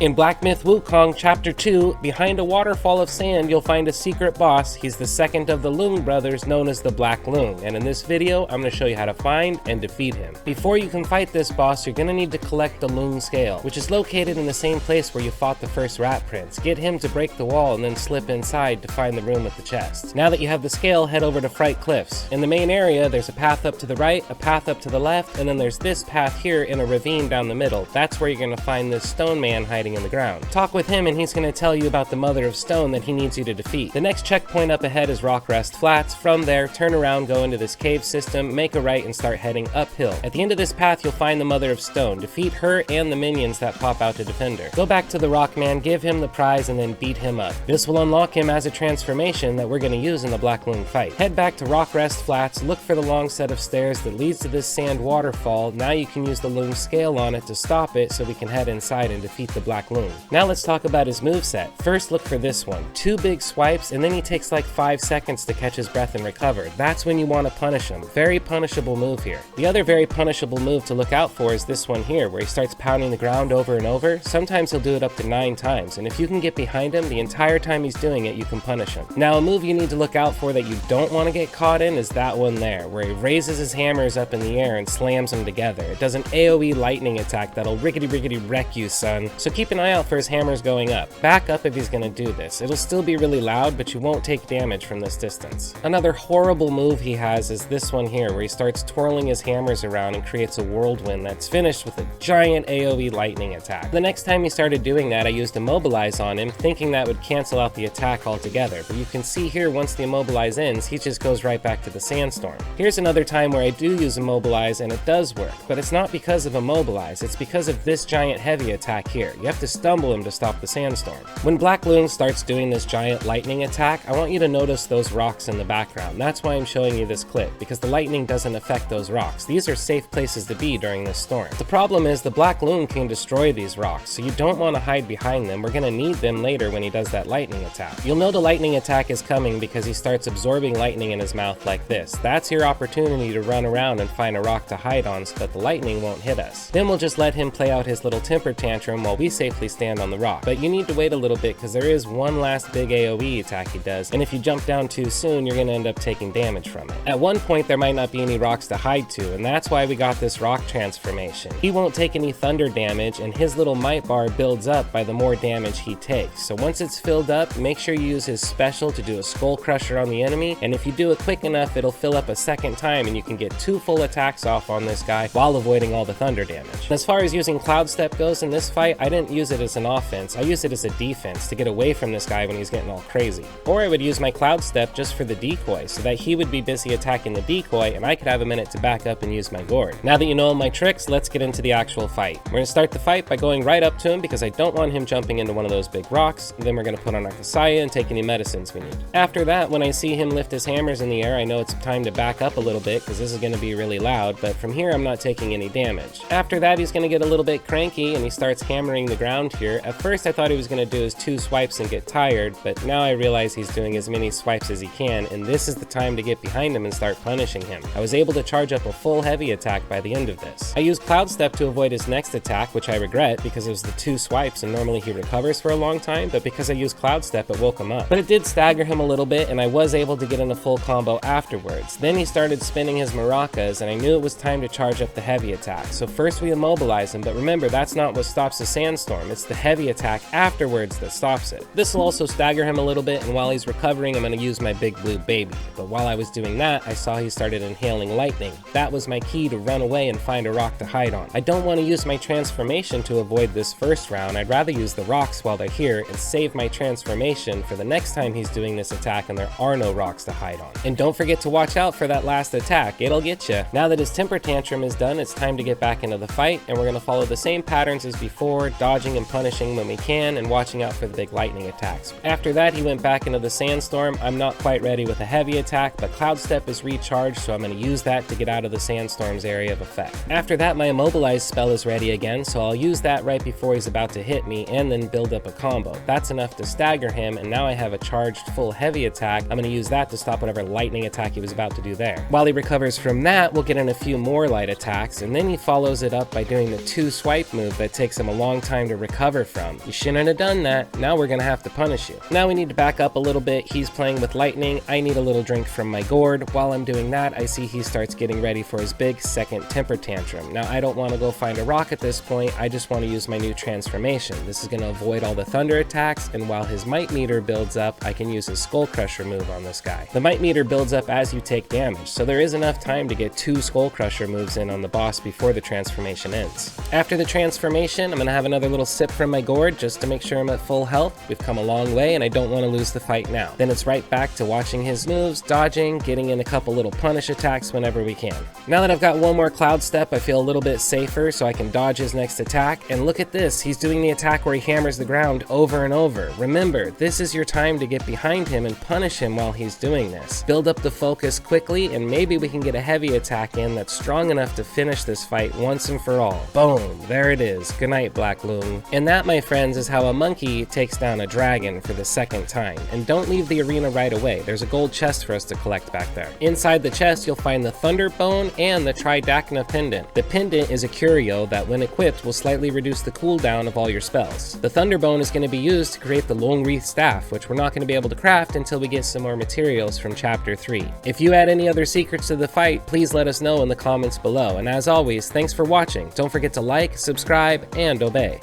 In Black Myth Wukong Chapter 2, behind a waterfall of sand you'll find a secret boss. He's the second of the Loong brothers, known as the Black Loong, and in this video I'm going to show you how to find and defeat him. Before you can fight this boss, you're going to need to collect the Loong scale, which is located in the same place where you fought the first rat prince. Get him to break the wall and then slip inside to find the room with the chest. Now that you have the scale, head over to Fright Cliffs. In the main area there's a path up to the right, a path up to the left, and then there's this path here in a ravine down the middle. That's where you're going to find this stone man hiding in the ground. Talk with him and he's going to tell you about the Mother of Stone that he needs you to defeat. The next checkpoint up ahead is Rock Rest Flats. From there, turn around, go into this cave system, make a right, and start heading uphill. At the end of this path, you'll find the Mother of Stone. Defeat her and the minions that pop out to defend her. Go back to the Rock Man, give him the prize, and then beat him up. This will unlock him as a transformation that we're going to use in the Black Loong fight. Head back to Rock Rest Flats, look for the long set of stairs that leads to this sand waterfall. Now you can use the Loong scale on it to stop it so we can head inside and defeat the Black Loong. Now let's talk about his moveset. First, look for this one. 2 big swipes, and then he takes like 5 seconds to catch his breath and recover. That's when you want to punish him. Very punishable move here. The other very punishable move to look out for is this one here, where he starts pounding the ground over and over. Sometimes he'll do it up to 9 times, and if you can get behind him the entire time he's doing it, you can punish him. Now, a move you need to look out for that you don't want to get caught in is that one there, where he raises his hammers up in the air and slams them together. It does an AoE lightning attack that'll rickety wreck you, son. So keep an eye out for his hammers going up. Back up if he's gonna do this. It'll still be really loud, but you won't take damage from this distance. Another horrible move he has is this one here, where he starts twirling his hammers around and creates a whirlwind that's finished with a giant AoE lightning attack. The next time he started doing that, I used Immobilize on him, thinking that would cancel out the attack altogether, but you can see here once the Immobilize ends, he just goes right back to the sandstorm. Here's another time where I do use Immobilize and it does work, but it's not because of Immobilize, it's because of this giant heavy attack here. You have to stumble him to stop the sandstorm. When Black Loong starts doing this giant lightning attack, I want you to notice those rocks in the background. That's why I'm showing you this clip, because the lightning doesn't affect those rocks. These are safe places to be during this storm. The problem is the Black Loong can destroy these rocks, so you don't want to hide behind them. We're going to need them later when he does that lightning attack. You'll know the lightning attack is coming because he starts absorbing lightning in his mouth like this. That's your opportunity to run around and find a rock to hide on so that the lightning won't hit us. Then we'll just let him play out his little temper tantrum while we safely stand on the rock. But you need to wait a little bit because there is one last big AoE attack he does, and if you jump down too soon, you're going to end up taking damage from it. At one point, there might not be any rocks to hide to, and that's why we got this rock transformation. He won't take any thunder damage, and his little might bar builds up by the more damage he takes. So once it's filled up, make sure you use his special to do a skull crusher on the enemy, and if you do it quick enough, it'll fill up a second time, and you can get 2 full attacks off on this guy while avoiding all the thunder damage. As far as using Cloud Step goes in this fight, I didn't use it as an offense. I used it as a defense to get away from this guy when he's getting all crazy. Or I would use my Cloud Step just for the decoy, so that he would be busy attacking the decoy and I could have a minute to back up and use my gourd. Now that you know all my tricks, let's get into the actual fight. We're going to start the fight by going right up to him because I don't want him jumping into one of those big rocks. Then we're going to put on our Kasaya and take any medicines we need. After that, when I see him lift his hammers in the air, I know it's time to back up a little bit because this is going to be really loud, but from here I'm not taking any damage. After that, he's going to get a little bit cranky and he starts hammering the ground here. At first I thought he was going to do his 2 swipes and get tired, but now I realize he's doing as many swipes as he can, and this is the time to get behind him and start punishing him. I was able to charge up a full heavy attack by the end of this. I used Cloud Step to avoid his next attack, which I regret because it was the 2 swipes and normally he recovers for a long time, but because I used Cloud Step it woke him up. But it did stagger him a little bit and I was able to get in a full combo afterwards. Then he started spinning his maracas and I knew it was time to charge up the heavy attack. So first we immobilize him, but remember that's not what stops the sandstorm, it's the heavy attack afterwards that stops it. This will also stagger him a little bit, and while he's recovering I'm going to use my big blue baby. But while I was doing that, I saw he started inhaling lightning. That was my key to run away and find a rock to hide on. I don't want to use my transformation to avoid this first round. I'd rather use the rocks while they're here and save my transformation for the next time he's doing this attack and there are no rocks to hide on. And don't forget to watch out for that last attack, it'll get you. Now that his temper tantrum is done, it's time to get back into the fight, and we're going to follow the same patterns as before, dodging and punishing when we can and watching out for the big lightning attacks. After that, he went back into the sandstorm. I'm not quite ready with a heavy attack, but Cloud Step is recharged, so I'm going to use that to get out of the sandstorm's area of effect. After that, my Immobilize spell is ready again, so I'll use that right before he's about to hit me and then build up a combo. That's enough to stagger him, and now I have a charged full heavy attack. I'm going to use that to stop whatever lightning attack he was about to do there. While he recovers from that, we'll get in a few more light attacks, and then he follows it up by doing the 2 swipe move that takes him a long time trying to recover from. You shouldn't have done that. Now we're gonna have to punish you. Now we need to back up a little bit. He's playing with lightning. I need a little drink from my gourd. While I'm doing that, I see he starts getting ready for his big second temper tantrum. Now I don't want to go find a rock at this point. I just want to use my new transformation. This is going to avoid all the thunder attacks, and while his might meter builds up, I can use his skull crusher move on this guy. The might meter builds up as you take damage, so there is enough time to get 2 skull crusher moves in on the boss before the transformation ends. After the transformation, I'm going to have another little sip from my gourd just to make sure I'm at full health. We've come a long way and I don't want to lose the fight now. Then it's right back to watching his moves, dodging, getting in a couple little punish attacks whenever we can. Now that I've got one more cloud step, I feel a little bit safer, so I can dodge his next attack. And look at this, he's doing the attack where he hammers the ground over and over. Remember, this is your time to get behind him and punish him while he's doing this. Build up the focus quickly, and maybe we can get a heavy attack in that's strong enough to finish this fight once and for all. Boom, there it is. Good night, Black Loong. And that, my friends, is how a monkey takes down a dragon for the second time. And don't leave the arena right away. There's a gold chest for us to collect back there. Inside the chest, you'll find the Thunder Bone and the Tridacna pendant. The pendant is a curio that, when equipped, will slightly reduce the cooldown of all your spells. The Thunder Bone is going to be used to create the Long Wreath Staff, which we're not going to be able to craft until we get some more materials from Chapter 3. If you had any other secrets to the fight, please let us know in the comments below. And as always, thanks for watching. Don't forget to like, subscribe, and obey.